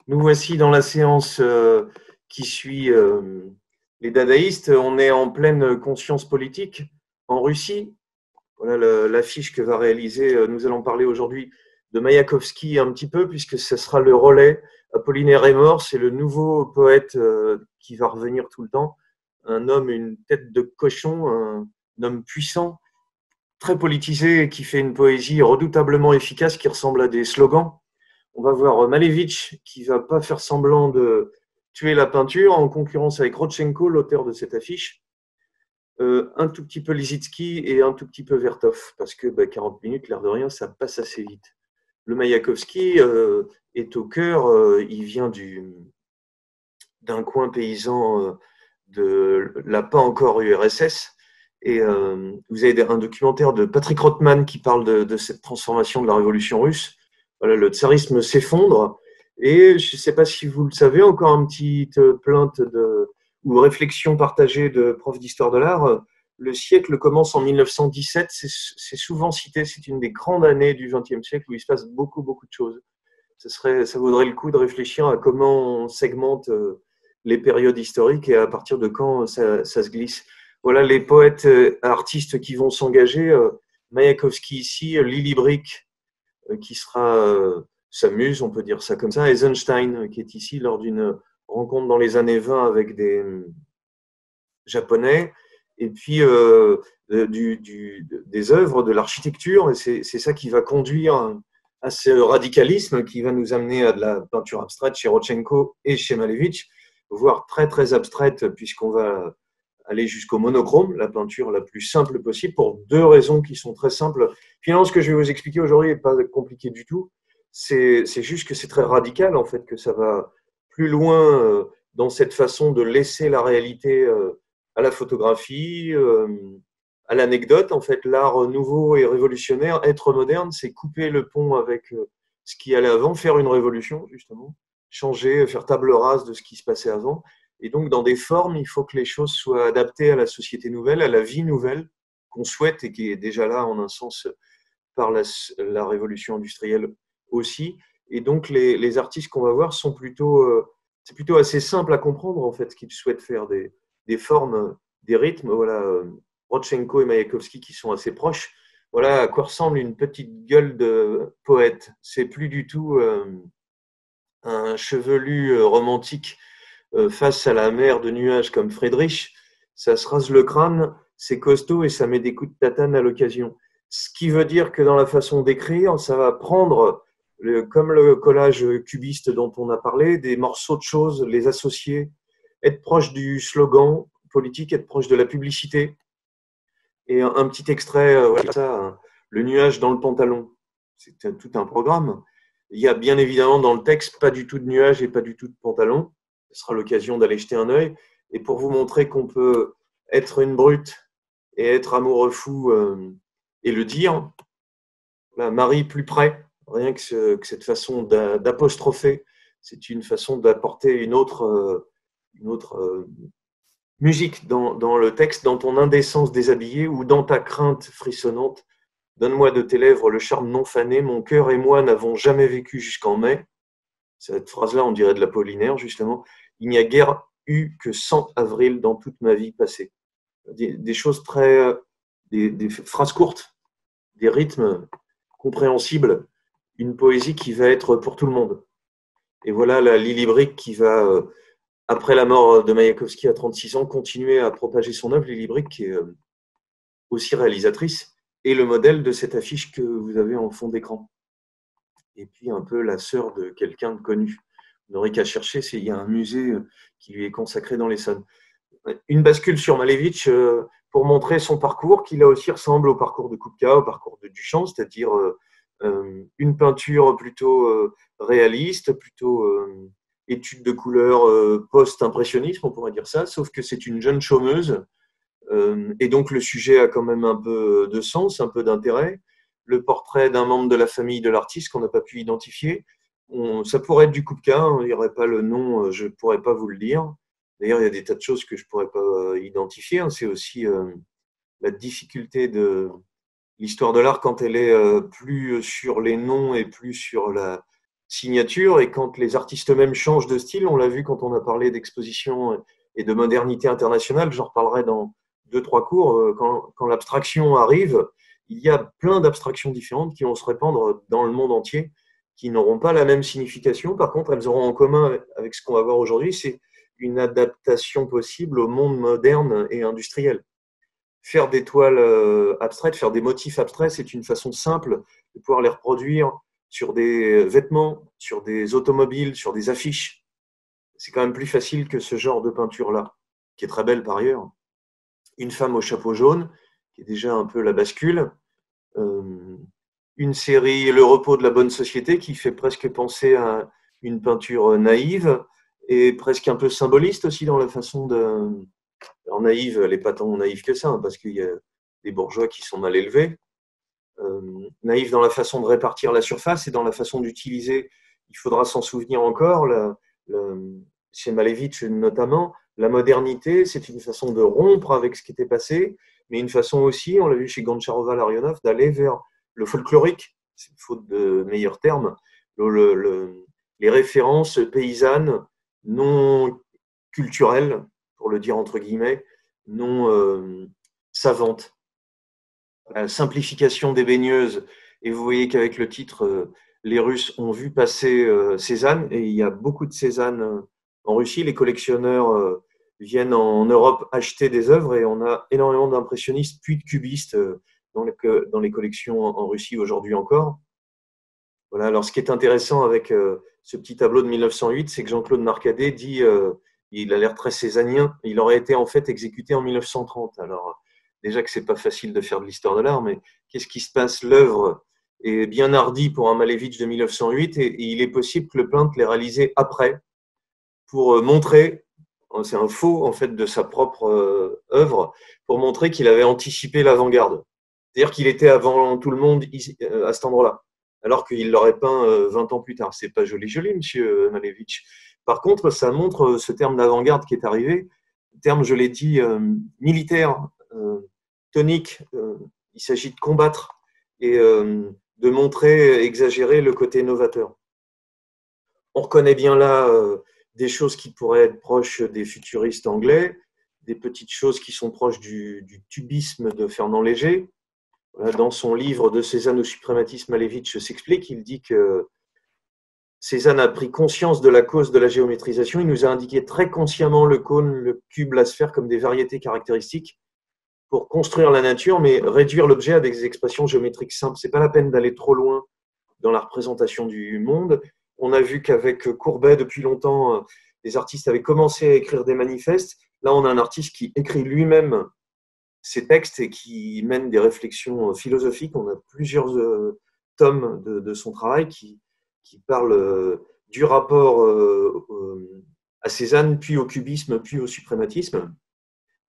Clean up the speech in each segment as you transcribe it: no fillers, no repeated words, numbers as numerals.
Nous voici dans la séance qui suit les dadaïstes. On est en pleine conscience politique en Russie. Voilà l'affiche que va réaliser, nous allons parler aujourd'hui de Maïakovski un petit peu, puisque ce sera le relais. Apollinaire est mort, c'est le nouveau poète qui va revenir tout le temps. Un homme, une tête de cochon, un homme puissant, très politisé, qui fait une poésie redoutablement efficace, qui ressemble à des slogans. On va voir Malevich qui va pas faire semblant de tuer la peinture en concurrence avec Rodchenko, l'auteur de cette affiche. Un tout petit peu Lisitsky et un tout petit peu Vertov, parce que 40 minutes, l'air de rien, ça passe assez vite. Le Maïakovski est au cœur, il vient d'un coin paysan de la pas encore URSS. Et vous avez un documentaire de Patrick Rothman qui parle de cette transformation de la révolution russe. Voilà, le tsarisme s'effondre. Et je ne sais pas si vous le savez, encore une petite plainte ou réflexion partagée de profs d'histoire de l'art. Le siècle commence en 1917, c'est souvent cité, c'est une des grandes années du XXe siècle où il se passe beaucoup, beaucoup de choses. Ça vaudrait le coup de réfléchir à comment on segmente les périodes historiques et à partir de quand ça se glisse. Voilà les poètes artistes qui vont s'engager. Mayakovsky ici, Lily Brick qui sera sa muse, on peut dire ça comme ça, Eisenstein qui est ici lors d'une rencontre dans les années 20 avec des Japonais, et puis des œuvres, de l'architecture, et c'est ça qui va conduire à ce radicalisme qui va nous amener à de la peinture abstraite chez Rodchenko et chez Malevich, voire très très abstraite, puisqu'on va aller jusqu'au monochrome, la peinture la plus simple possible, pour deux raisons qui sont très simples. Finalement, ce que je vais vous expliquer aujourd'hui n'est pas compliqué du tout, c'est juste que c'est très radical, en fait, que ça va plus loin dans cette façon de laisser la réalité à la photographie, à l'anecdote. En fait, l'art nouveau et révolutionnaire, être moderne, c'est couper le pont avec ce qui allait avant, faire une révolution, justement, changer, faire table rase de ce qui se passait avant. Et donc, dans des formes, il faut que les choses soient adaptées à la société nouvelle, à la vie nouvelle qu'on souhaite et qui est déjà là, en un sens, par la révolution industrielle aussi. Et donc, les artistes qu'on va voir sont plutôt, c'est plutôt assez simple à comprendre, en fait, ce qu'ils souhaitent faire, des formes, des rythmes. Voilà, Rodchenko et Mayakovsky qui sont assez proches. Voilà à quoi ressemble une petite gueule de poète. C'est plus du tout un chevelu romantique face à la mer de nuages comme Friedrich. Ça se rase le crâne, c'est costaud et ça met des coups de tatane à l'occasion. Ce qui veut dire que dans la façon d'écrire, ça va prendre, comme le collage cubiste dont on a parlé, des morceaux de choses, les associer, être proche du slogan politique, être proche de la publicité. Et un petit extrait, voilà, ça, le nuage dans le pantalon, c'est tout un programme. Il y a bien évidemment dans le texte pas du tout de nuage et pas du tout de pantalon. Ce sera l'occasion d'aller jeter un œil. Et pour vous montrer qu'on peut être une brute et être amoureux fou et le dire, là, Marie plus près, rien que cette façon d'apostropher, c'est une façon d'apporter une autre musique dans le texte, dans ton indécence déshabillée ou dans ta crainte frissonnante. Donne-moi de tes lèvres le charme non fané, mon cœur et moi n'avons jamais vécu jusqu'en mai. Cette phrase-là, on dirait de l'Apollinaire, justement. Il n'y a guère eu que 100 avril dans toute ma vie passée. Des choses très. Des phrases courtes, des rythmes compréhensibles, une poésie qui va être pour tout le monde. Et voilà la Lily Brick qui va, après la mort de Mayakovsky à 36 ans, continuer à propager son œuvre. Lily Brick, qui est aussi réalisatrice, et le modèle de cette affiche que vous avez en fond d'écran. Et puis un peu la sœur de quelqu'un de connu. Vous n'aurez qu'à chercher, il y a un musée qui lui est consacré dans l'Essonne. Une bascule sur Malevich pour montrer son parcours, qui là aussi ressemble au parcours de Kupka, au parcours de Duchamp, c'est-à-dire une peinture plutôt réaliste, plutôt étude de couleurs post-impressionnisme, on pourrait dire ça, sauf que c'est une jeune chômeuse et donc le sujet a quand même un peu de sens, un peu d'intérêt. Le portrait d'un membre de la famille de l'artiste qu'on n'a pas pu identifier. Ça pourrait être du Kupka, hein, il n'y aurait pas le nom, je ne pourrais pas vous le dire. D'ailleurs, il y a des tas de choses que je ne pourrais pas identifier. Hein. C'est aussi la difficulté de l'histoire de l'art quand elle est plus sur les noms et plus sur signature. Et quand les artistes eux-mêmes changent de style, on l'a vu quand on a parlé d'exposition et de modernité internationale, j'en reparlerai dans 2-3 cours, quand l'abstraction arrive, il y a plein d'abstractions différentes qui vont se répandre dans le monde entier, qui n'auront pas la même signification. Par contre, elles auront en commun avec ce qu'on va voir aujourd'hui, c'est une adaptation possible au monde moderne et industriel. Faire des toiles abstraites, faire des motifs abstraits, c'est une façon simple de pouvoir les reproduire sur des vêtements, sur des automobiles, sur des affiches. C'est quand même plus facile que ce genre de peinture-là, qui est très belle par ailleurs. Une femme au chapeau jaune, qui est déjà un peu la bascule. Une série Le repos de la bonne société, qui fait presque penser à une peinture naïve et presque un peu symboliste aussi dans la façon de… Alors naïve, elle n'est pas tant naïve que ça, hein, parce qu'il y a des bourgeois qui sont mal élevés. Naïve dans la façon de répartir la surface et dans la façon d'utiliser, il faudra s'en souvenir encore, chez Malevich notamment, la modernité, c'est une façon de rompre avec ce qui était passé, mais une façon aussi, on l'a vu chez Goncharova Larionov, d'aller vers le folklorique, c'est faute de meilleurs termes, les références paysannes non culturelles, pour le dire entre guillemets, non savantes. La simplification des baigneuses, et vous voyez qu'avec le titre, les Russes ont vu passer Cézanne, et il y a beaucoup de Cézanne en Russie. Les collectionneurs viennent en Europe acheter des œuvres, et on a énormément d'impressionnistes puis de cubistes dans les collections en Russie aujourd'hui encore. Voilà. Alors, ce qui est intéressant avec ce petit tableau de 1908, c'est que Jean-Claude Marcadet dit, il a l'air très cézannien, il aurait été en fait exécuté en 1930. Alors, déjà que c'est pas facile de faire de l'histoire de l'art, mais qu'est-ce qui se passe? L'œuvre est bien hardie pour un Malevich de 1908, et il est possible que le peintre l'ait réalisé après pour montrer, c'est un faux en fait de sa propre œuvre, pour montrer qu'il avait anticipé l'avant-garde. C'est-à-dire qu'il était avant tout le monde à cet endroit-là, alors qu'il l'aurait peint 20 ans plus tard. C'est pas joli, monsieur Malevich. Par contre, ça montre ce terme d'avant-garde qui est arrivé, terme, je l'ai dit, militaire, tonique. Il s'agit de combattre et de montrer, exagérer le côté novateur. On reconnaît bien là des choses qui pourraient être proches des futuristes anglais, des petites choses qui sont proches du tubisme de Fernand Léger. Voilà, dans son livre De Cézanne au suprématisme, Malevich s'explique, il dit que Cézanne a pris conscience de la cause de la géométrisation. Il nous a indiqué très consciemment le cône, le cube, la sphère comme des variétés caractéristiques pour construire la nature, mais réduire l'objet à des expressions géométriques simples. Ce n'est pas la peine d'aller trop loin dans la représentation du monde. On a vu qu'avec Courbet, depuis longtemps, les artistes avaient commencé à écrire des manifestes. Là, on a un artiste qui écrit lui-même ses textes et qui mène des réflexions philosophiques. On a plusieurs tomes de son travail qui parlent du rapport à Cézanne, puis au cubisme, puis au suprématisme.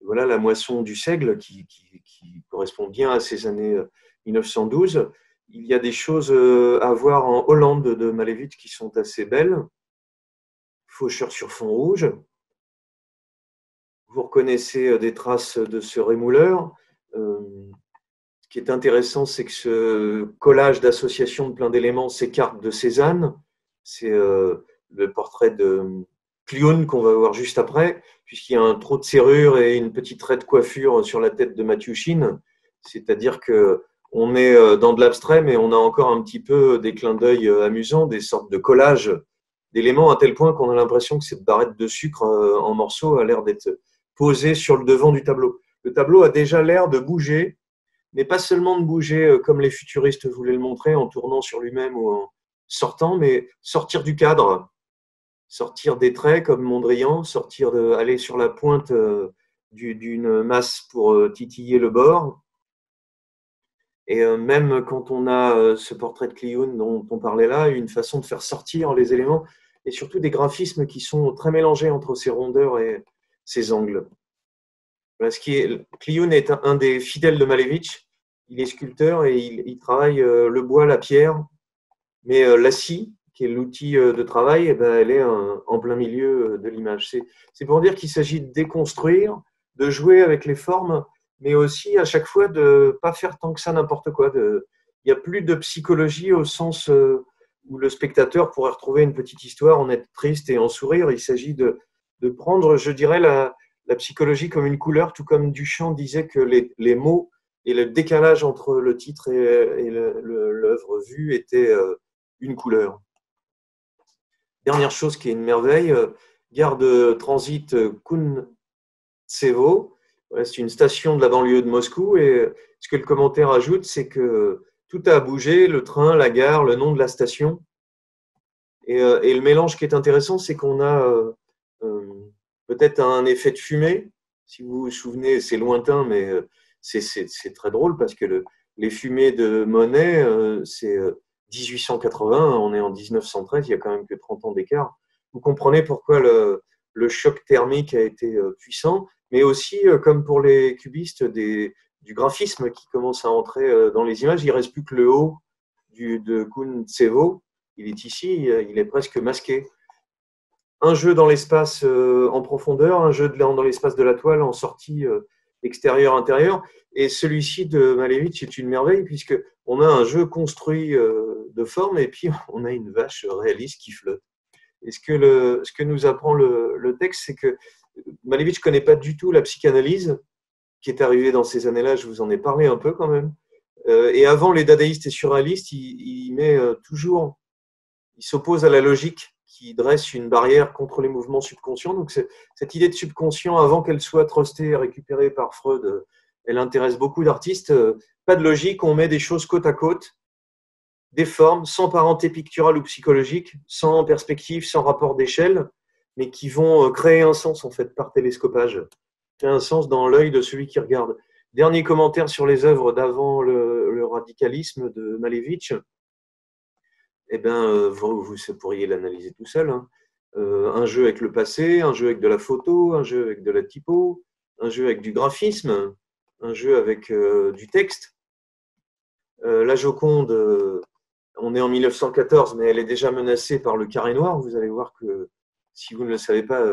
Voilà la moisson du Seigle qui correspond bien à ces années 1912. Il y a des choses à voir en Hollande de Malevich qui sont assez belles. Faucheur sur fond rouge. Vous reconnaissez des traces de ce rémouleur. Ce qui est intéressant, c'est que ce collage d'associations de plein d'éléments s'écarte de Cézanne. C'est le portrait de Clown qu'on va voir juste après, puisqu'il y a un trou de serrure et une petite raie de coiffure sur la tête de Matiouchine. C'est-à-dire qu'on est dans de l'abstrait, mais on a encore un petit peu des clins d'œil amusants, des sortes de collages d'éléments, à tel point qu'on a l'impression que cette barrette de sucre en morceaux a l'air d'être posée sur le devant du tableau. Le tableau a déjà l'air de bouger, mais pas seulement de bouger comme les futuristes voulaient le montrer, en tournant sur lui-même ou en sortant, mais sortir du cadre, sortir des traits comme Mondrian, aller sur la pointe d'une masse pour titiller le bord. Et même quand on a ce portrait de Clown dont on parlait là, une façon de faire sortir les éléments, et surtout des graphismes qui sont très mélangés entre ces rondeurs et ces angles. Voilà, Clown est un des fidèles de Malevich. Il est sculpteur et il travaille le bois, la pierre, mais la scie, qui est l'outil de travail, elle est en plein milieu de l'image. C'est pour dire qu'il s'agit de déconstruire, de jouer avec les formes, mais aussi à chaque fois de ne pas faire tant que ça n'importe quoi. Il n'y a plus de psychologie au sens où le spectateur pourrait retrouver une petite histoire, en être triste et en sourire. Il s'agit de prendre, je dirais, la psychologie comme une couleur, tout comme Duchamp disait que les mots et le décalage entre le titre et l'œuvre vue étaient une couleur. Dernière chose qui est une merveille, gare de transit Kountsevo. Voilà, c'est une station de la banlieue de Moscou et ce que le commentaire ajoute, c'est que tout a bougé, le train, la gare, le nom de la station. Et le mélange qui est intéressant, c'est qu'on a peut-être un effet de fumée. Si vous vous souvenez, c'est lointain, mais c'est très drôle parce que les fumées de Monet, c'est 1880, on est en 1913, il y a quand même que 30 ans d'écart. Vous comprenez pourquoi le choc thermique a été puissant, mais aussi, comme pour les cubistes, du graphisme qui commence à entrer dans les images. Il ne reste plus que le haut de Kountsevo. Il est ici, il est presque masqué. Un jeu dans l'espace en profondeur, un jeu dans l'espace de la toile en sortie extérieure-intérieure. Et celui-ci de Malevich est une merveille puisqu'on a un jeu construit de forme et puis on a une vache réaliste qui flotte. Et ce que nous apprend le texte, c'est que Malevich ne connaît pas du tout la psychanalyse qui est arrivée dans ces années-là, je vous en ai parlé un peu quand même. Et avant les dadaïstes et surréalistes, il met toujours, il s'oppose à la logique qui dresse une barrière contre les mouvements subconscients. Donc cette idée de subconscient, avant qu'elle soit trustée et récupérée par Freud, elle intéresse beaucoup d'artistes. Pas de logique, on met des choses côte à côte, des formes, sans parenté picturale ou psychologique, sans perspective, sans rapport d'échelle, mais qui vont créer un sens en fait par télescopage, créer un sens dans l'œil de celui qui regarde. Dernier commentaire sur les œuvres d'avant le radicalisme de Malevich. Eh bien, vous pourriez l'analyser tout seul. Hein. Un jeu avec le passé, un jeu avec de la photo, un jeu avec de la typo, un jeu avec du graphisme, un jeu avec du texte. La Joconde, on est en 1914, mais elle est déjà menacée par le carré noir. Vous allez voir que, si vous ne le savez pas,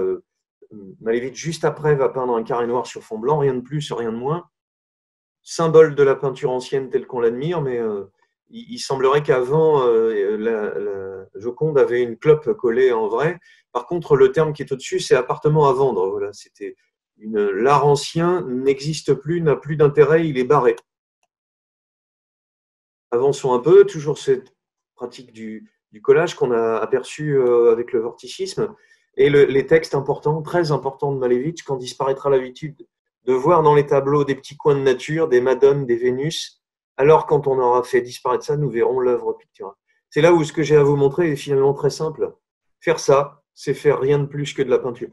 Malevich, juste après, va peindre un carré noir sur fond blanc, rien de plus, rien de moins. Symbole de la peinture ancienne telle qu'on l'admire, mais il semblerait qu'avant, la Joconde avait une clope collée en vrai. Par contre, le terme qui est au-dessus, c'est appartement à vendre. Voilà, c'était l'art ancien n'existe plus, n'a plus d'intérêt, il est barré. Avançons un peu, toujours cette pratique du collage qu'on a aperçu avec le vorticisme et les textes importants, très importants de Malevich, quand disparaîtra l'habitude de voir dans les tableaux des petits coins de nature, des Madones, des Vénus. Alors, quand on aura fait disparaître ça, nous verrons l'œuvre picturale. C'est là où ce que j'ai à vous montrer est finalement très simple. Faire ça, c'est faire rien de plus que de la peinture.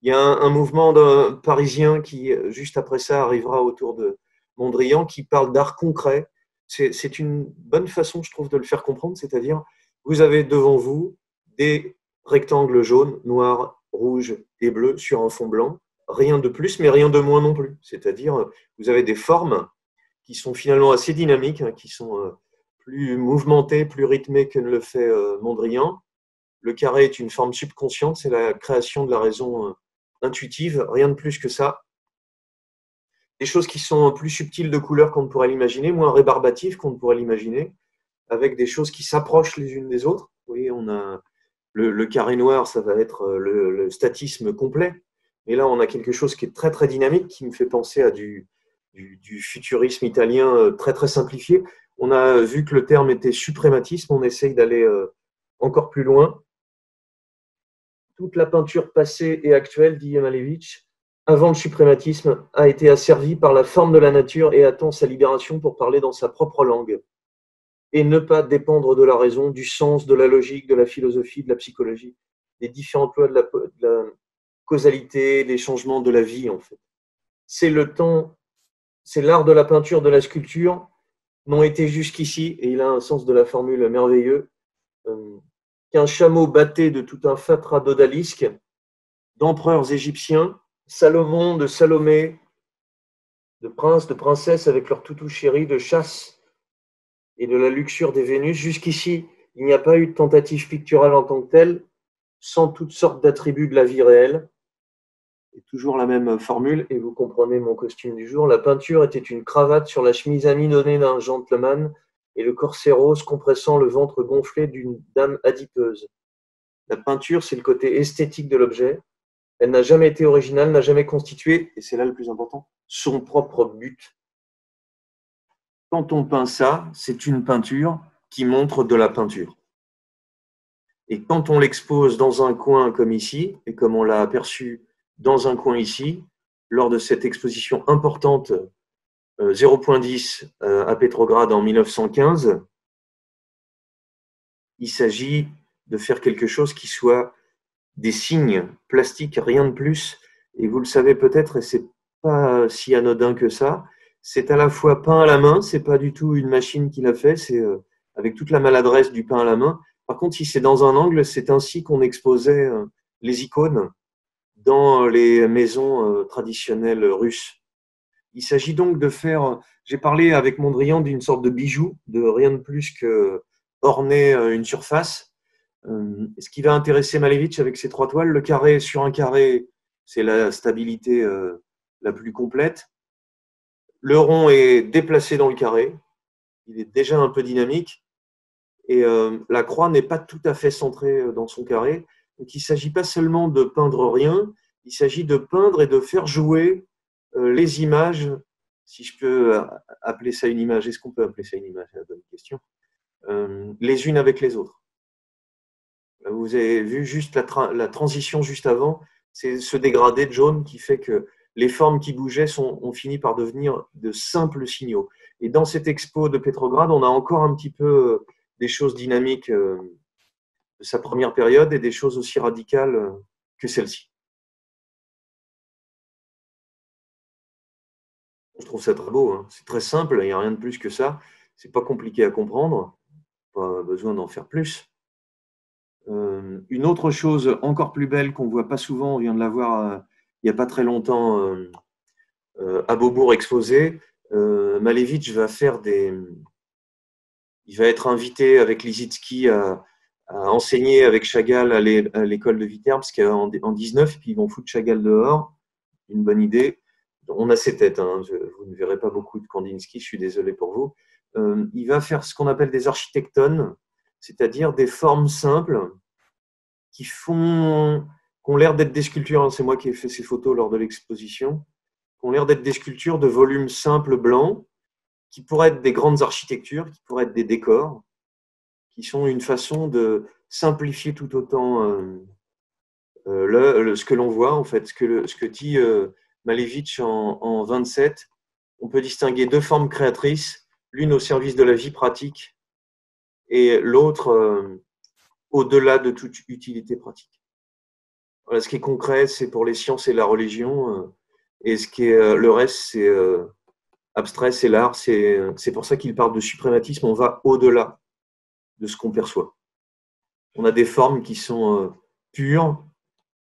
Il y a un mouvement parisien qui, juste après ça, arrivera autour de Mondrian, qui parle d'art concret. C'est une bonne façon, je trouve, de le faire comprendre, c'est-à-dire, vous avez devant vous des rectangles jaunes, noirs, rouges et bleus sur un fond blanc. Rien de plus, mais rien de moins non plus. C'est-à-dire, vous avez des formes qui sont finalement assez dynamiques, hein, qui sont plus mouvementées, plus rythmées que ne le fait Mondrian. Le carré est une forme subconsciente, c'est la création de la raison intuitive, rien de plus que ça. Des choses qui sont plus subtiles de couleur qu'on ne pourrait l'imaginer, moins rébarbatives qu'on ne pourrait l'imaginer, avec des choses qui s'approchent les unes des autres. Vous voyez, on a le carré noir, ça va être le statisme complet. Et là, on a quelque chose qui est très, très dynamique, qui me fait penser à du futurisme italien très, très simplifié. On a vu que le terme était suprématisme, on essaye d'aller encore plus loin. Toute la peinture passée et actuelle, dit Malevich, avant le suprématisme, a été asservie par la forme de la nature et attend sa libération pour parler dans sa propre langue. Et ne pas dépendre de la raison, du sens, de la logique, de la philosophie, de la psychologie, des différentes lois de la causalité, des changements de la vie, en fait. C'est le temps, c'est l'art de la peinture, de la sculpture, n'ont été jusqu'ici, et il a un sens de la formule merveilleux, qu'un chameau battait de tout un fatras d'odalisques, d'empereurs égyptiens, Salomon, de Salomé, de princes, de princesses avec leurs toutous chéris, de chasse et de la luxure des Vénus. Jusqu'ici, il n'y a pas eu de tentative picturale en tant que telle, sans toutes sortes d'attributs de la vie réelle. Et toujours la même formule, et vous comprenez mon costume du jour. La peinture était une cravate sur la chemise amie donnée d'un gentleman, et le corset rose compressant le ventre gonflé d'une dame adipeuse. La peinture, c'est le côté esthétique de l'objet. Elle n'a jamais été originale, n'a jamais constitué, et c'est là le plus important, son propre but. Quand on peint ça, c'est une peinture qui montre de la peinture. Et quand on l'expose dans un coin comme ici, et comme on l'a aperçu dans un coin ici, lors de cette exposition importante 0.10 à Pétrograd en 1915, il s'agit de faire quelque chose qui soit des signes plastiques, rien de plus. Et vous le savez peut-être, et c'est pas si anodin que ça, c'est à la fois peint à la main, c'est pas du tout une machine qui l'a fait, c'est avec toute la maladresse du peint à la main. Par contre, si c'est dans un angle, c'est ainsi qu'on exposait les icônes dans les maisons traditionnelles russes. Il s'agit donc de faire, j'ai parlé avec Mondrian d'une sorte de bijou, de rien de plus que orner une surface. Ce qui va intéresser Malevich avec ces 3 toiles, le carré sur un carré, c'est la stabilité la plus complète. Le rond est déplacé dans le carré, il est déjà un peu dynamique, et la croix n'est pas tout à fait centrée dans son carré. Donc il ne s'agit pas seulement de peindre rien, il s'agit de peindre et de faire jouer les images, si je peux appeler ça une image. Est-ce qu'on peut appeler ça une image? C'est la bonne question. Les unes avec les autres. Vous avez vu juste la transition juste avant, c'est ce dégradé de jaune qui fait que les formes qui bougeaient ont fini par devenir de simples signaux. Et dans cette expo de Pétrograd, on a encore un petit peu des choses dynamiques de sa première période et des choses aussi radicales que celle-ci. Je trouve ça très beau, hein. C'est très simple, il n'y a rien de plus que ça. C'est pas compliqué à comprendre, pas besoin d'en faire plus. Une autre chose encore plus belle qu'on ne voit pas souvent, on vient de la voir il n'y a pas très longtemps à Beaubourg exposé. Malevich va faire il va être invité avec Lissitzky à enseigner avec Chagall à l'école de Viterbo en 19, puis ils vont foutre Chagall dehors. Une bonne idée. On a ses têtes, hein. Vous ne verrez pas beaucoup de Kandinsky, je suis désolé pour vous. Il va faire ce qu'on appelle des architectones, c'est-à-dire des formes simples qui ont l'air d'être des sculptures. C'est moi qui ai fait ces photos lors de l'exposition. Qui ont l'air d'être des sculptures de volumes simples blancs, qui pourraient être des grandes architectures, qui pourraient être des décors, qui sont une façon de simplifier tout autant ce que l'on voit, en fait, ce que dit Malevich en 27. On peut distinguer 2 formes créatrices, l'une au service de la vie pratique et l'autre au-delà de toute utilité pratique. Voilà, ce qui est concret, c'est pour les sciences et la religion, et ce qui est le reste, c'est abstrait, c'est l'art. C'est pour ça qu'il parle de suprématisme. On va au-delà de ce qu'on perçoit. On a des formes qui sont pures,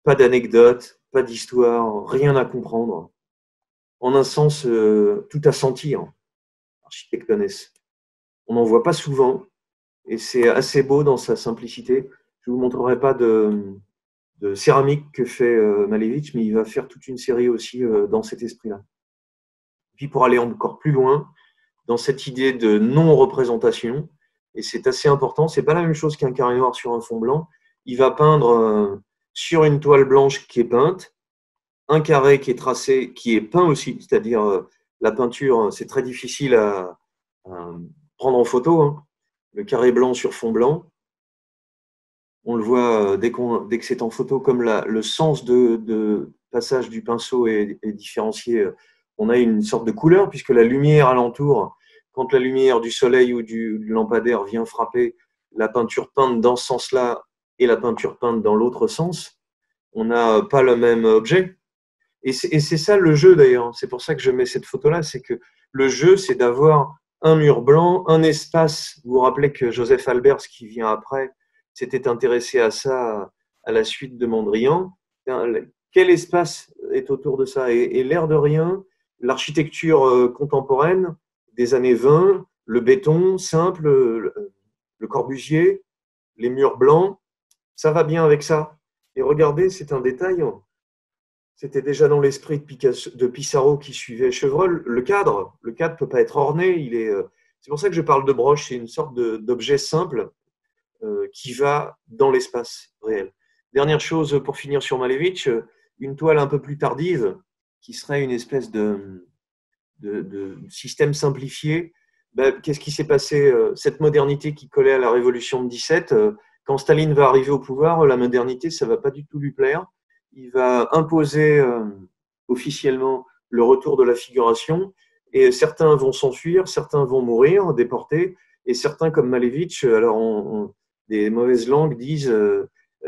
pas d'anecdotes, pas d'histoire, rien à comprendre. En un sens, tout à sentir, architectonesse. On n'en voit pas souvent, et c'est assez beau dans sa simplicité. Je ne vous montrerai pas de céramique que fait Malevich, mais il va faire toute une série aussi dans cet esprit-là. Puis pour aller encore plus loin, dans cette idée de non-représentation, et c'est assez important, c'est pas la même chose qu'un carré noir sur un fond blanc. Il va peindre sur une toile blanche qui est peinte, un carré qui est tracé, qui est peint aussi, c'est-à-dire la peinture, c'est très difficile à prendre en photo, hein. Le carré blanc sur fond blanc, on le voit dès que c'est en photo, comme le sens de passage du pinceau est différencié, on a une sorte de couleur, puisque la lumière alentour, quand la lumière du soleil ou du lampadaire vient frapper la peinture peinte dans ce sens-là et la peinture peinte dans l'autre sens, on n'a pas le même objet. Et c'est ça le jeu d'ailleurs, c'est pour ça que je mets cette photo-là, c'est que le jeu, c'est d'avoir un mur blanc, un espace. Vous vous rappelez que Joseph Albers, qui vient après, s'était intéressé à ça à la suite de Mondrian. Quel espace est autour de ça? Et l'air de rien, l'architecture contemporaine des années 20, le béton simple, le Corbusier, les murs blancs, ça va bien avec ça. Et regardez, c'est un détail, c'était déjà dans l'esprit de Pissarro qui suivait Chevreul. Le cadre ne peut pas être orné, C'est pour ça que je parle de broche, c'est une sorte d'objet simple qui va dans l'espace réel. Dernière chose pour finir sur Malevich, une toile un peu plus tardive, qui serait une espèce de système simplifié. Ben, qu'est-ce qui s'est passé? Cette modernité qui collait à la révolution de 17, quand Staline va arriver au pouvoir, la modernité, ça ne va pas du tout lui plaire. Il va imposer officiellement le retour de la figuration, et certains vont s'enfuir, certains vont mourir, déportés, et certains, comme Malevich, alors des mauvaises langues disent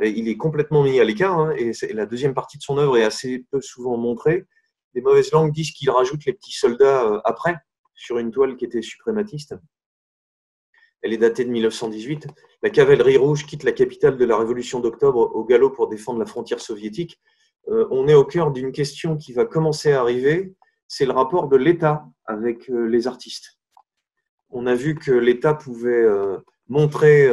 il est complètement mis à l'écart, hein, et la deuxième partie de son œuvre est assez peu souvent montrée. Des mauvaises langues disent qu'il rajoute les petits soldats après, sur une toile qui était suprématiste. Elle est datée de 1918. La cavalerie rouge quitte la capitale de la Révolution d'octobre au galop pour défendre la frontière soviétique. On est au cœur d'une question qui va commencer à arriver, c'est le rapport de l'État avec les artistes. On a vu que l'État pouvait montrer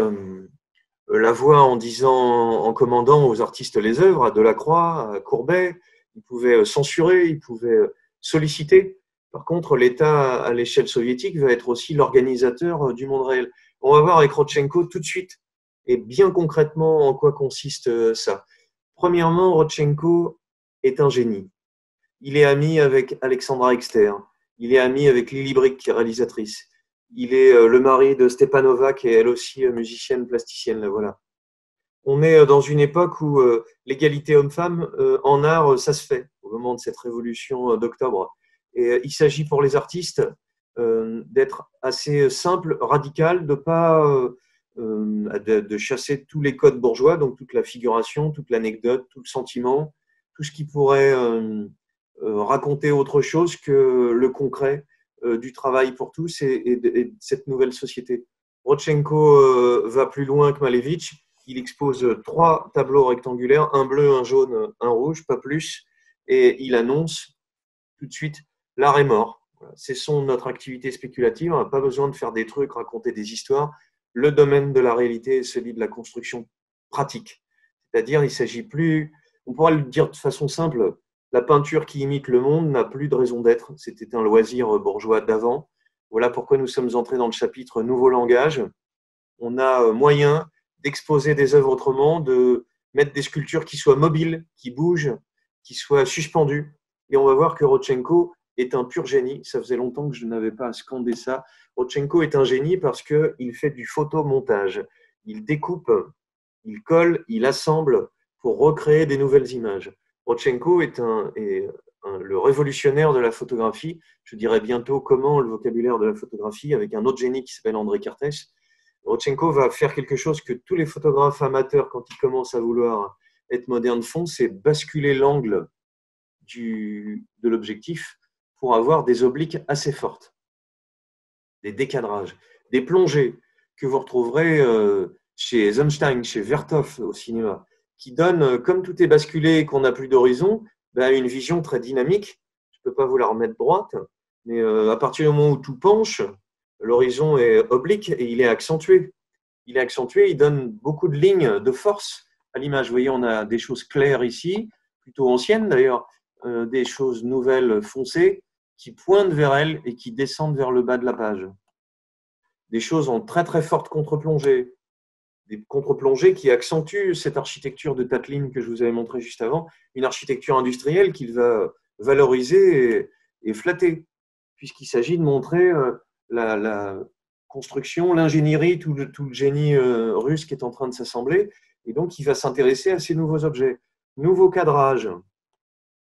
la voie en commandant aux artistes les œuvres, à Delacroix, à Courbet. Il pouvait censurer, il pouvait solliciter. Par contre, l'État, à l'échelle soviétique, va être aussi l'organisateur du monde réel. On va voir avec Rodchenko tout de suite et bien concrètement en quoi consiste ça. Premièrement, Rodchenko est un génie. Il est ami avec Alexandra Exter. Il est ami avec Lily Brick, qui est réalisatrice. Il est le mari de Stepanova, qui est elle aussi musicienne plasticienne. Voilà. On est dans une époque où l'égalité homme-femme en art, ça se fait au moment de cette révolution d'octobre. Et il s'agit pour les artistes d'être assez simple, radical, de chasser tous les codes bourgeois, donc toute la figuration, toute l'anecdote, tout le sentiment, tout ce qui pourrait raconter autre chose que le concret du travail pour tous et de cette nouvelle société. Rodchenko va plus loin que Malevich. Il expose 3 tableaux rectangulaires, un bleu, un jaune, un rouge, pas plus, et il annonce tout de suite l'art est mort. Voilà. Cessons notre activité spéculative, on n'a pas besoin de faire des trucs, raconter des histoires. Le domaine de la réalité est celui de la construction pratique. C'est-à-dire, il s'agit plus, on pourrait le dire de façon simple, la peinture qui imite le monde n'a plus de raison d'être. C'était un loisir bourgeois d'avant. Voilà pourquoi nous sommes entrés dans le chapitre Nouveau langage. On a moyen d'exposer des œuvres autrement, de mettre des sculptures qui soient mobiles, qui bougent, qui soient suspendues. Et on va voir que Rodchenko est un pur génie. Ça faisait longtemps que je n'avais pas scandé ça. Rodchenko est un génie parce qu'il fait du photomontage. Il découpe, il colle, il assemble pour recréer des nouvelles images. Rodchenko est le révolutionnaire de la photographie. Je dirai bientôt comment le vocabulaire de la photographie avec un autre génie qui s'appelle André Cartès. Rodchenko va faire quelque chose que tous les photographes amateurs, quand ils commencent à vouloir être modernes, font, c'est basculer l'angle de l'objectif pour avoir des obliques assez fortes, des décadrages, des plongées que vous retrouverez chez Eisenstein, chez Vertov au cinéma, qui donnent, comme tout est basculé et qu'on n'a plus d'horizon, une vision très dynamique. Je ne peux pas vous la remettre droite, mais à partir du moment où tout penche, l'horizon est oblique et il est accentué. Il est accentué, il donne beaucoup de lignes de force à l'image. Vous voyez, on a des choses claires ici, plutôt anciennes d'ailleurs, des choses nouvelles foncées qui pointent vers elle et qui descendent vers le bas de la page. Des choses en très très forte contre-plongée, des contre-plongées qui accentuent cette architecture de Tatlin que je vous avais montré juste avant, une architecture industrielle qu'il va valoriser et flatter, puisqu'il s'agit de montrer la construction, l'ingénierie, tout le génie russe qui est en train de s'assembler. Et donc, il va s'intéresser à ces nouveaux objets. Nouveau cadrage,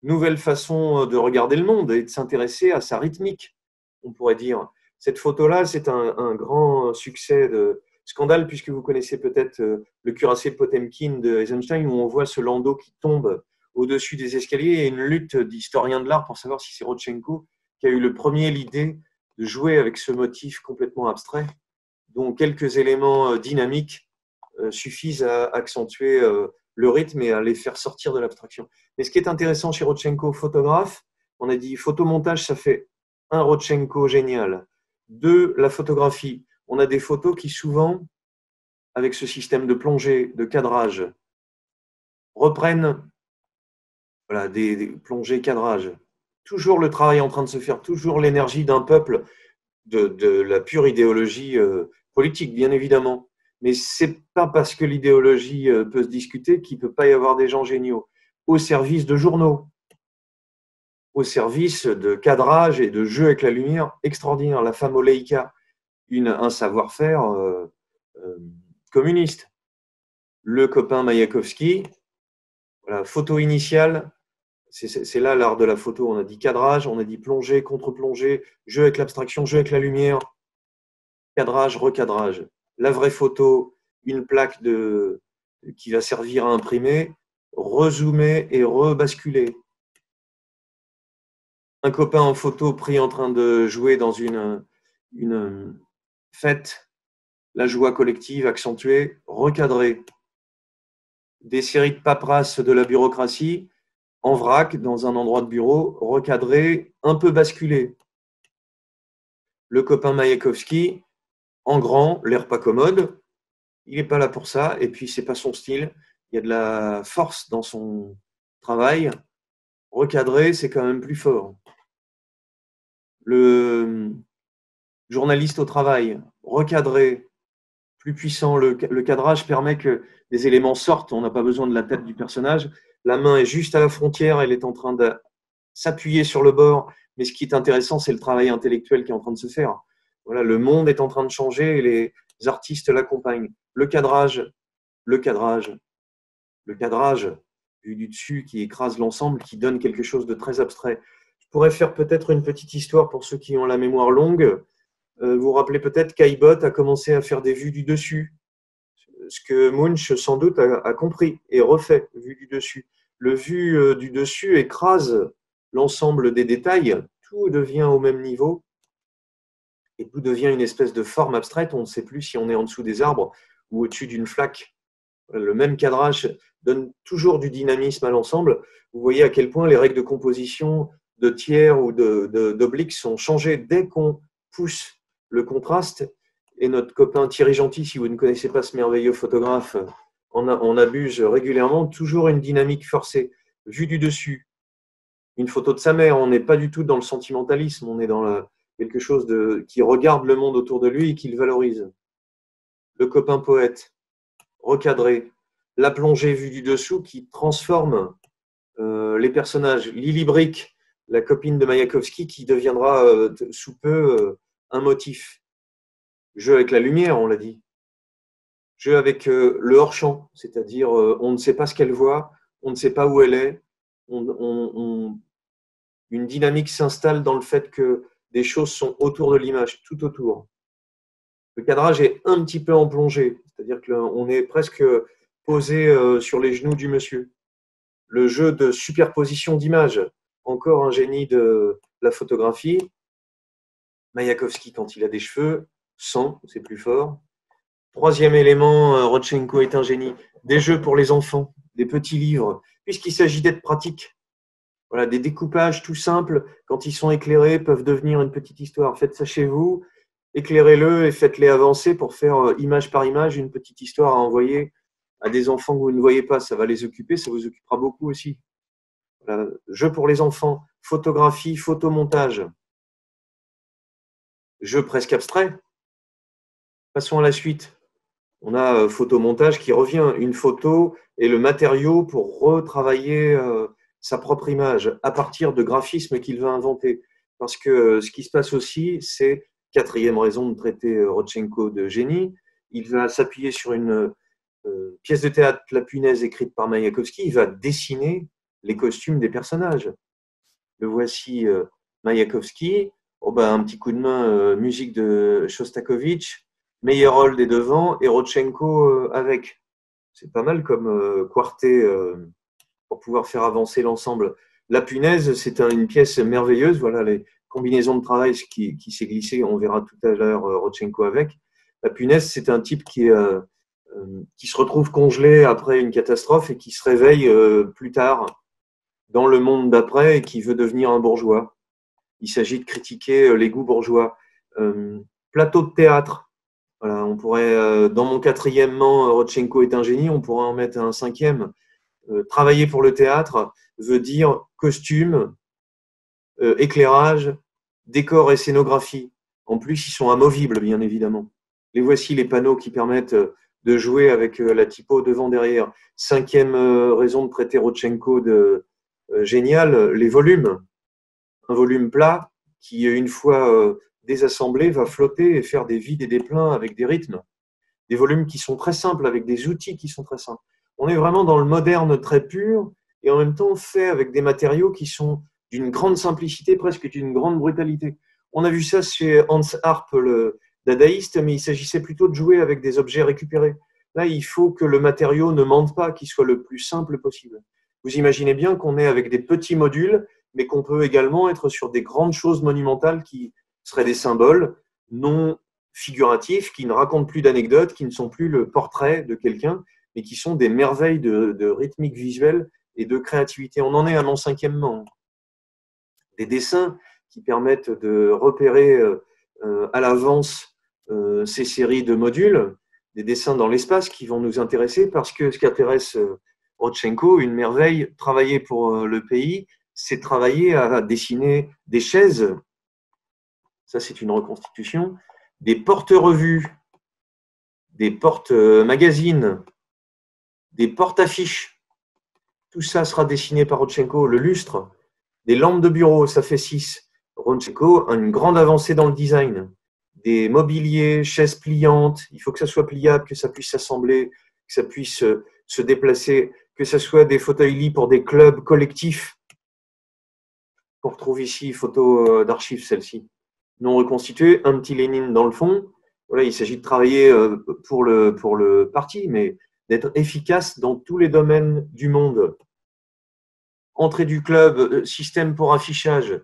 nouvelle façon de regarder le monde et de s'intéresser à sa rythmique, on pourrait dire. Cette photo-là, c'est un grand succès de scandale, puisque vous connaissez peut-être le cuirassé Potemkin de Eisenstein, où on voit ce landau qui tombe au-dessus des escaliers et une lutte d'historiens de l'art pour savoir si c'est Rodchenko qui a eu le premier l'idée de jouer avec ce motif complètement abstrait, dont quelques éléments dynamiques suffisent à accentuer le rythme et à les faire sortir de l'abstraction. Mais ce qui est intéressant chez Rodchenko, photographe, on a dit photomontage, ça fait un Rodchenko génial. 2, la photographie. On a des photos qui souvent, avec ce système de plongée, de cadrage, reprennent voilà, des plongées cadrage. Toujours le travail en train de se faire, toujours l'énergie d'un peuple de la pure idéologie politique, bien évidemment. Mais ce n'est pas parce que l'idéologie peut se discuter qu'il ne peut pas y avoir des gens géniaux au service de journaux, au service de cadrage et de jeu avec la lumière extraordinaire. La femme Oleïka, un savoir-faire communiste. Le copain Mayakovsky, voilà, photo initiale, c'est là l'art de la photo. On a dit cadrage, on a dit plongée, contre-plongée, jeu avec l'abstraction, jeu avec la lumière, cadrage, recadrage. La vraie photo, une plaque qui va servir à imprimer, rezoomer et rebasculer. Un copain en photo pris en train de jouer dans une fête, la joie collective accentuée, recadrée. Des séries de paperasses de la bureaucratie, en vrac, dans un endroit de bureau, recadré, un peu basculé. Le copain Mayakovsky, en grand, l'air pas commode, il n'est pas là pour ça, et puis c'est pas son style. Il y a de la force dans son travail. Recadré, c'est quand même plus fort. Le journaliste au travail, recadré, plus puissant. Le cadrage permet que des éléments sortent. On n'a pas besoin de la tête du personnage. La main est juste à la frontière, elle est en train de s'appuyer sur le bord. Mais ce qui est intéressant, c'est le travail intellectuel qui est en train de se faire. Voilà, le monde est en train de changer et les artistes l'accompagnent. Le cadrage, vu du dessus, qui écrase l'ensemble, qui donne quelque chose de très abstrait. Je pourrais faire peut-être une petite histoire pour ceux qui ont la mémoire longue. Vous vous rappelez peut-être qu'Aibot a commencé à faire des vues du dessus. Ce que Munch, sans doute, a compris et refait, vue du dessus. Le vu du dessus écrase l'ensemble des détails, tout devient au même niveau et tout devient une espèce de forme abstraite. On ne sait plus si on est en dessous des arbres ou au-dessus d'une flaque. Le même cadrage donne toujours du dynamisme à l'ensemble. Vous voyez à quel point les règles de composition de tiers ou d'obliques sont changées dès qu'on pousse le contraste. Et notre copain Thierry Gentil, si vous ne connaissez pas ce merveilleux photographe, on abuse régulièrement, toujours une dynamique forcée, vue du dessus. Une photo de sa mère, on n'est pas du tout dans le sentimentalisme, on est dans quelque chose qui regarde le monde autour de lui et qui le valorise. Le copain poète, recadré. La plongée vue du dessous qui transforme les personnages. Lily Brick, la copine de Mayakovsky, qui deviendra sous peu un motif. Jeu avec la lumière, on l'a dit. Jeu avec le hors-champ, c'est-à-dire on ne sait pas ce qu'elle voit, on ne sait pas où elle est. Une dynamique s'installe dans le fait que des choses sont autour de l'image, tout autour. Le cadrage est un petit peu en plongée, c'est-à-dire qu'on est presque posé sur les genoux du monsieur. Le jeu de superposition d'images, encore un génie de la photographie. Mayakovsky, quand il a des cheveux, sans, c'est plus fort. Troisième élément, Rodchenko est un génie. Des jeux pour les enfants, des petits livres, puisqu'il s'agit d'être pratique. Voilà, des découpages tout simples, quand ils sont éclairés, peuvent devenir une petite histoire. Faites ça chez vous, éclairez-le et faites-les avancer pour faire image par image une petite histoire à envoyer à des enfants que vous ne voyez pas. Ça va les occuper, ça vous occupera beaucoup aussi. Voilà, jeu pour les enfants, photographie, photomontage. Jeu presque abstrait. Passons à la suite. On a photomontage qui revient. Une photo et le matériau pour retravailler sa propre image à partir de graphismes qu'il va inventer. Parce que ce qui se passe aussi, c'est, quatrième raison de traiter Rodchenko de génie, il va s'appuyer sur une pièce de théâtre, La Punaise, écrite par Mayakovsky. Il va dessiner les costumes des personnages. Le voici Mayakovsky. Oh ben, un petit coup de main, musique de Shostakovich. Meyerhold est devant et Rodchenko avec. C'est pas mal comme quartet pour pouvoir faire avancer l'ensemble. La Punaise, c'est une pièce merveilleuse. Voilà les combinaisons de travail qui s'est glissé. On verra tout à l'heure Rodchenko avec. La Punaise, c'est un type qui se retrouve congelé après une catastrophe et qui se réveille plus tard dans le monde d'après et qui veut devenir un bourgeois. Il s'agit de critiquer les goûts bourgeois. Plateau de théâtre. Voilà, on pourrait, dans mon quatrièmement, Rodchenko est un génie, on pourrait en mettre un cinquième. Travailler pour le théâtre veut dire costume, éclairage, décor et scénographie. En plus, ils sont amovibles, bien évidemment. Les voici les panneaux qui permettent de jouer avec la typo devant, derrière. Cinquième raison de traiter Rodchenko de génial, les volumes. Un volume plat qui, une fois désassemblé, va flotter et faire des vides et des pleins avec des rythmes. Des volumes qui sont très simples, avec des outils qui sont très simples. On est vraiment dans le moderne très pur et en même temps fait avec des matériaux qui sont d'une grande simplicité, presque d'une grande brutalité. On a vu ça chez Hans Arp, le dadaïste, mais il s'agissait plutôt de jouer avec des objets récupérés. Là, il faut que le matériau ne mente pas, qu'il soit le plus simple possible. Vous imaginez bien qu'on est avec des petits modules, mais qu'on peut également être sur des grandes choses monumentales qui seraient des symboles non figuratifs, qui ne racontent plus d'anecdotes, qui ne sont plus le portrait de quelqu'un, mais qui sont des merveilles de rythmique visuelle et de créativité. On en est à mon cinquième membre. Des dessins qui permettent de repérer à l'avance ces séries de modules, des dessins dans l'espace qui vont nous intéresser parce que ce qui intéresse Rodchenko, une merveille, travailler pour le pays, c'est travailler à dessiner des chaises, ça c'est une reconstitution, des porte-revues, des porte-magazines, des porte-affiches. Tout ça sera dessiné par Rodchenko, le lustre, des lampes de bureau, ça fait 6. Rodchenko a une grande avancée dans le design. Des mobiliers, chaises pliantes, il faut que ça soit pliable, que ça puisse s'assembler, que ça puisse se déplacer, que ce soit des fauteuils-lits pour des clubs collectifs. On retrouve ici photo d'archives, celle-ci. Non reconstituée, un petit Lénine dans le fond. Voilà, il s'agit de travailler pour le parti, mais d'être efficace dans tous les domaines du monde. Entrée du club, système pour affichage,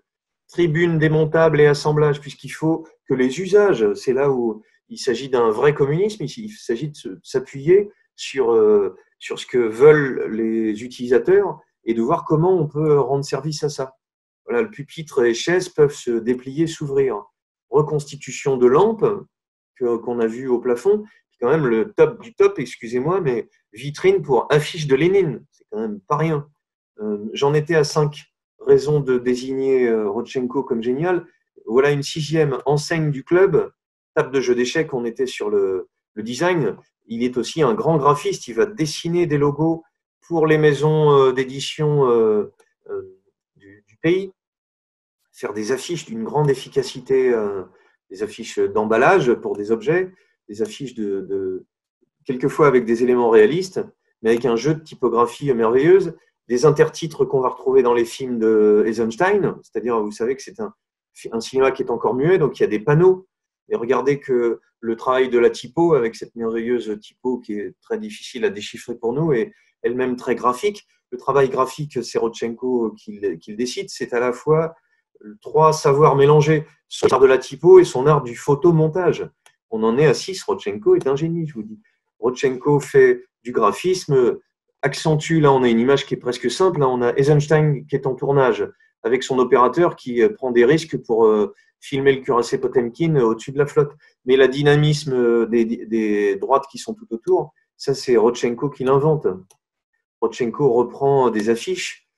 tribune démontable et assemblage, puisqu'il faut que les usages, c'est là où il s'agit d'un vrai communisme, il s'agit de s'appuyer sur ce que veulent les utilisateurs et de voir comment on peut rendre service à ça. Voilà, le pupitre et chaises peuvent se déplier, s'ouvrir. Reconstitution de lampes qu'on a vu au plafond, quand même le top du top, excusez-moi, mais vitrine pour affiche de Lénine, c'est quand même pas rien. J'en étais à 5 raisons de désigner Rodchenko comme génial. Voilà une 6e, enseigne du club, table de jeu d'échecs, on était sur le design. Il est aussi un grand graphiste, il va dessiner des logos pour les maisons d'édition du pays, faire des affiches d'une grande efficacité, des affiches d'emballage pour des objets, des affiches quelquefois avec des éléments réalistes, mais avec un jeu de typographie merveilleuse, des intertitres qu'on va retrouver dans les films de Eisenstein, c'est-à-dire, vous savez que c'est un cinéma qui est encore muet, donc il y a des panneaux. Et regardez que le travail de la typo, avec cette merveilleuse typo qui est très difficile à déchiffrer pour nous, et elle-même très graphique. Le travail graphique, c'est Rodchenko qui le décide, c'est à la fois 3 savoirs mélangés, son art de la typo et son art du photomontage. On en est à 6, Rodchenko est un génie, je vous dis. Rodchenko fait du graphisme, accentue, là on a une image qui est presque simple, là on a Eisenstein qui est en tournage avec son opérateur qui prend des risques pour filmer le cuirassé Potemkin au-dessus de la flotte. Mais la dynamisme des droites qui sont tout autour, ça c'est Rodchenko qui l'invente. Rodchenko reprend des affiches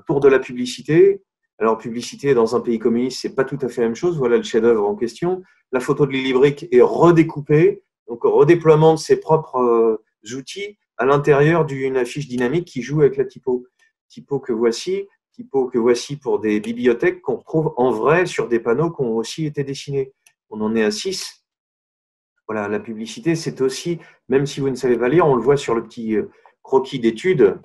pour de la publicité. Alors, publicité dans un pays communiste, c'est pas tout à fait la même chose. Voilà le chef-d'œuvre en question. La photo de Lily Brick est redécoupée, donc redéploiement de ses propres outils à l'intérieur d'une affiche dynamique qui joue avec la typo. Typo que voici pour des bibliothèques qu'on retrouve en vrai sur des panneaux qui ont aussi été dessinés. On en est à 6. Voilà, la publicité, c'est aussi, même si vous ne savez pas lire, on le voit sur le petit croquis d'études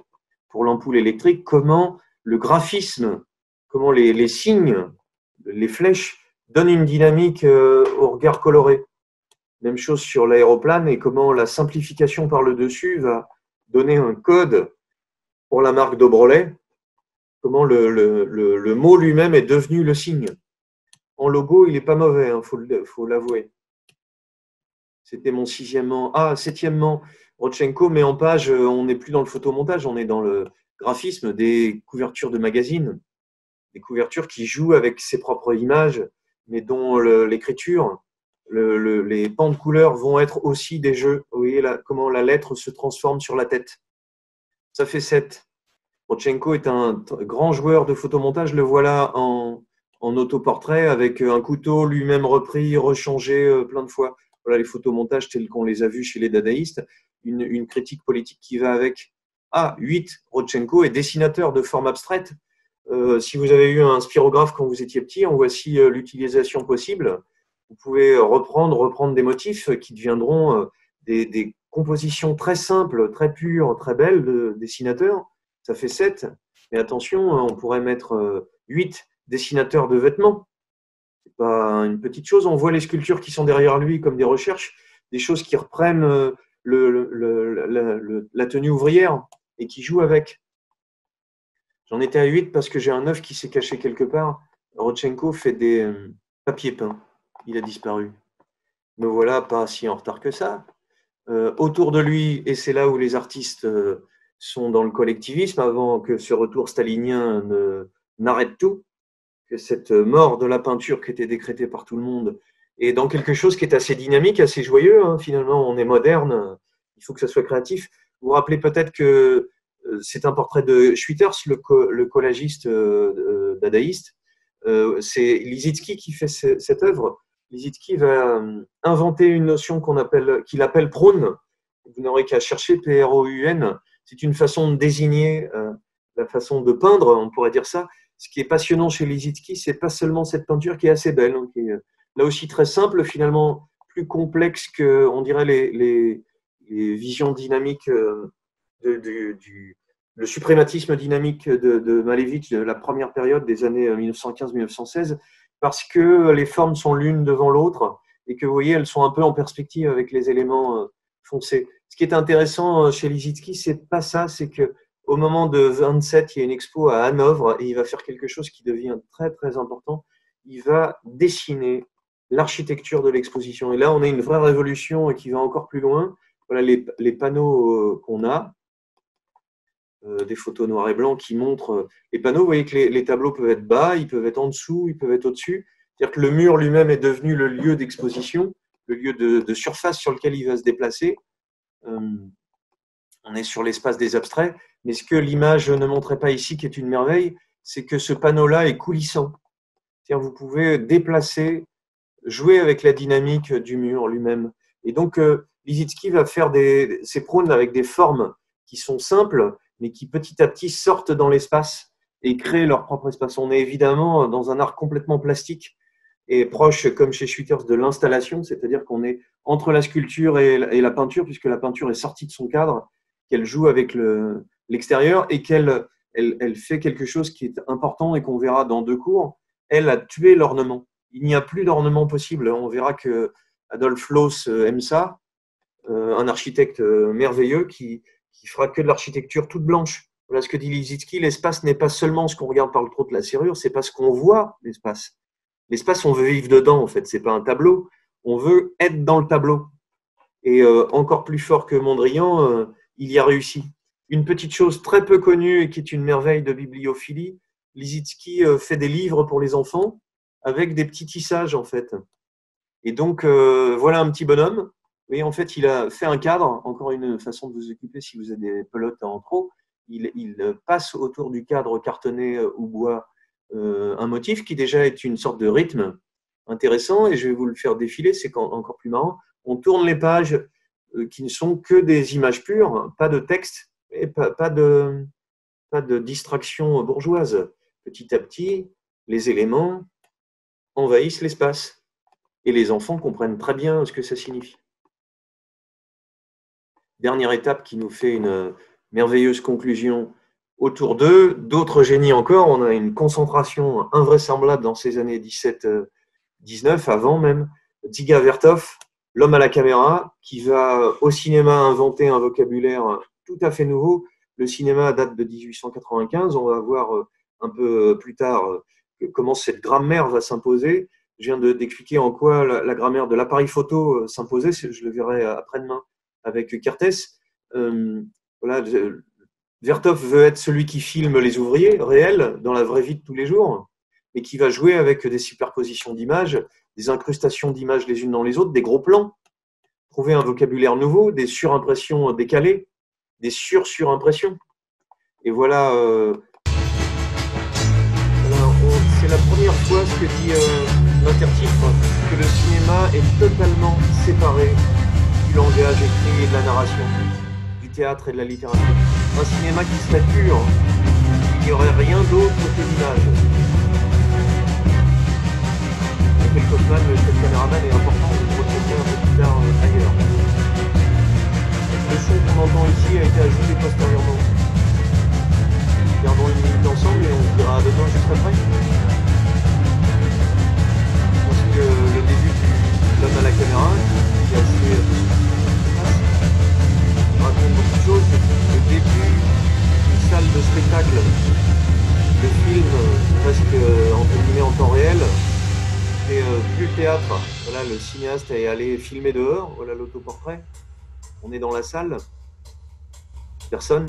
pour l'ampoule électrique, comment le graphisme, comment les signes, les flèches donnent une dynamique au regard coloré. Même chose sur l'aéroplane et comment la simplification par le dessus va donner un code pour la marque Dobrolay, comment le mot lui-même est devenu le signe. En logo, il n'est pas mauvais, faut l'avouer. C'était mon 6e. Ah, 7e, Rodchenko, mais en page, on n'est plus dans le photomontage, on est dans le graphisme, des couvertures de magazines, des couvertures qui jouent avec ses propres images, mais dont l'écriture, les pans de couleurs vont être aussi des jeux. Vous voyez là, comment la lettre se transforme sur la tête. Ça fait 7. Rodchenko est un grand joueur de photomontage, le voilà en en autoportrait avec un couteau lui-même repris, rechangé plein de fois. Voilà les photomontages tels qu'on les a vus chez les dadaïstes. Une critique politique qui va avec. Ah, 8, Rodchenko est dessinateur de formes abstraites. Si vous avez eu un spirographe quand vous étiez petit, en voici l'utilisation possible. Vous pouvez reprendre des motifs qui deviendront des compositions très simples, très pures, très belles de dessinateurs. Ça fait 7. Mais attention, on pourrait mettre 8 dessinateurs de vêtements. C'est pas une petite chose. On voit les sculptures qui sont derrière lui comme des recherches, des choses qui reprennent la tenue ouvrière et qui jouent avec. J'en étais à 8 parce que j'ai un œuf qui s'est caché quelque part. Rodchenko fait des papiers peints. Il a disparu. Me voilà pas si en retard que ça. Autour de lui, et c'est là où les artistes sont dans le collectivisme, avant que ce retour stalinien n'arrête tout, que cette mort de la peinture qui était décrétée par tout le monde, est dans quelque chose qui est assez dynamique, assez joyeux. Hein. Finalement, on est moderne, il faut que ça soit créatif. Vous vous rappelez peut-être que c'est un portrait de Schwitters, le collagiste dadaïste. C'est Lissitzky qui fait cette œuvre. Lissitzky va inventer une notion qu'il appelle prone. Vous n'aurez qu'à chercher P-R-O-U-N. C'est une façon de désigner la façon de peindre, on pourrait dire ça. Ce qui est passionnant chez Lissitzky, c'est pas seulement cette peinture qui est assez belle, hein, qui est là aussi très simple, finalement plus complexe que, on dirait, les visions dynamiques le suprématisme dynamique de Malevich de la première période des années 1915-1916, parce que les formes sont l'une devant l'autre et que vous voyez, elles sont un peu en perspective avec les éléments foncés. Ce qui est intéressant chez Lissitzky, c'est pas ça, c'est que au moment de 27, il y a une expo à Hanovre et il va faire quelque chose qui devient très très important. Il va dessiner l'architecture de l'exposition. Et là, on a une vraie révolution qui va encore plus loin. Voilà les panneaux qu'on a, des photos noir et blanc qui montrent les panneaux. Vous voyez que les tableaux peuvent être bas, ils peuvent être en dessous, ils peuvent être au-dessus. C'est-à-dire que le mur lui-même est devenu le lieu d'exposition, le lieu de surface sur lequel il va se déplacer. On est sur l'espace des abstraits, mais ce que l'image ne montrait pas ici, qui est une merveille, c'est que ce panneau-là est coulissant. C'est-à-dire que vous pouvez déplacer, jouer avec la dynamique du mur lui-même. Et donc, Lissitzky va faire ses prônes avec des formes qui sont simples, mais qui petit à petit sortent dans l'espace et créent leur propre espace. On est évidemment dans un art complètement plastique et proche, comme chez Schwitters, de l'installation, c'est-à-dire qu'on est entre la sculpture et la peinture, puisque la peinture est sortie de son cadre, qu'elle joue avec l'extérieur et qu'elle fait quelque chose qui est important et qu'on verra dans 2 cours. Elle a tué l'ornement. Il n'y a plus d'ornement possible. On verra que Adolf Loos aime ça, un architecte merveilleux qui fera que de l'architecture toute blanche. Voilà ce que dit Lissitzky, l'espace n'est pas seulement ce qu'on regarde par le trou de la serrure, c'est pas ce qu'on voit, l'espace. L'espace, on veut vivre dedans, en fait, c'est pas un tableau, on veut être dans le tableau. Et encore plus fort que Mondrian, il y a réussi. Une petite chose très peu connue et qui est une merveille de bibliophilie, Lissitzky fait des livres pour les enfants avec des petits tissages, en fait. Et donc, voilà un petit bonhomme. Et en fait, il a fait un cadre, encore une façon de vous occuper si vous avez des pelotes en trop. Il passe autour du cadre cartonné ou bois un motif qui déjà est une sorte de rythme intéressant, et je vais vous le faire défiler, c'est encore plus marrant. On tourne les pages qui ne sont que des images pures, pas de texte, et pas de distraction bourgeoise. Petit à petit, les éléments envahissent l'espace, et les enfants comprennent très bien ce que ça signifie. Dernière étape qui nous fait une merveilleuse conclusion autour d'eux. D'autres génies encore, on a une concentration invraisemblable dans ces années 17-19, avant même. Dziga Vertov, l'homme à la caméra, qui va au cinéma inventer un vocabulaire tout à fait nouveau. Le cinéma date de 1895, on va voir un peu plus tard comment cette grammaire va s'imposer. Je viens d'expliquer en quoi la grammaire de l'appareil photo s'imposait, je le verrai après-demain avec Kertész. Voilà, Vertov veut être celui qui filme les ouvriers réels dans la vraie vie de tous les jours, mais qui va jouer avec des superpositions d'images, des incrustations d'images les unes dans les autres, des gros plans, trouver un vocabulaire nouveau, des surimpressions décalées, des surimpressions. Et voilà, c'est la première fois ce que dit l'intertitre, que le cinéma est totalement séparé du langage écrit et de la narration, du théâtre et de la littérature. Un cinéma qui serait pur, il n'y aurait rien d'autre que l'image. Michael Kaufman, le chef caméraman, est important de le retrouver un peu plus tard ailleurs. Le son qu'on entend ici a été ajouté postérieurement. Regardons une minute ensemble et on se dira demain juste après. Parce que le début de l'homme à la caméra, qui est assez efficace, il raconte beaucoup de choses. Le début d'une salle de spectacle, le film presque entre guillemets en temps réel, et plus le théâtre. Voilà, le cinéaste est allé filmer dehors, voilà l'autoportrait. On est dans la salle, personne,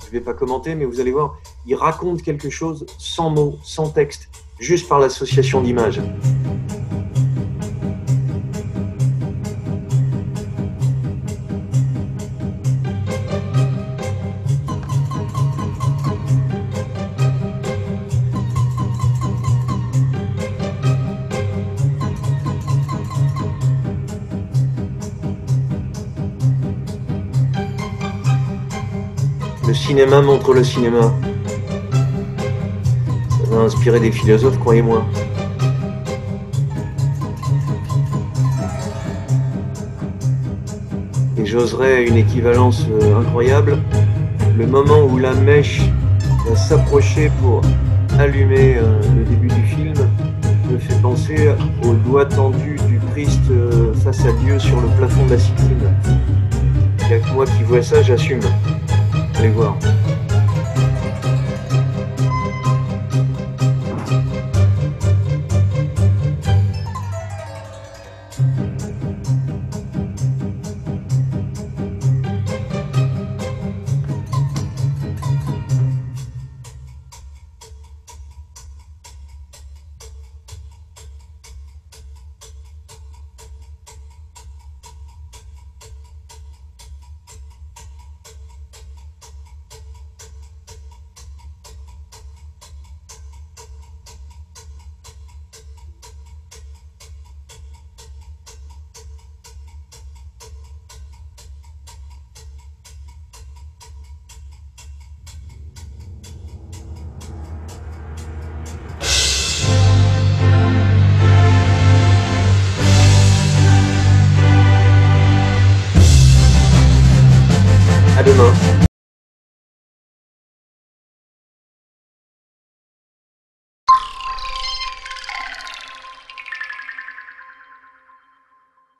je ne vais pas commenter, mais vous allez voir, il raconte quelque chose sans mots, sans texte, juste par l'association d'images. Le cinéma montre le cinéma. Ça va inspirer des philosophes, croyez-moi. Et j'oserais une équivalence incroyable. Le moment où la mèche va s'approcher pour allumer le début du film me fait penser au doigt tendu du Christ face à Dieu sur le plafond de la Sixtine. Il n'y a que moi qui vois ça, j'assume. Allez voir.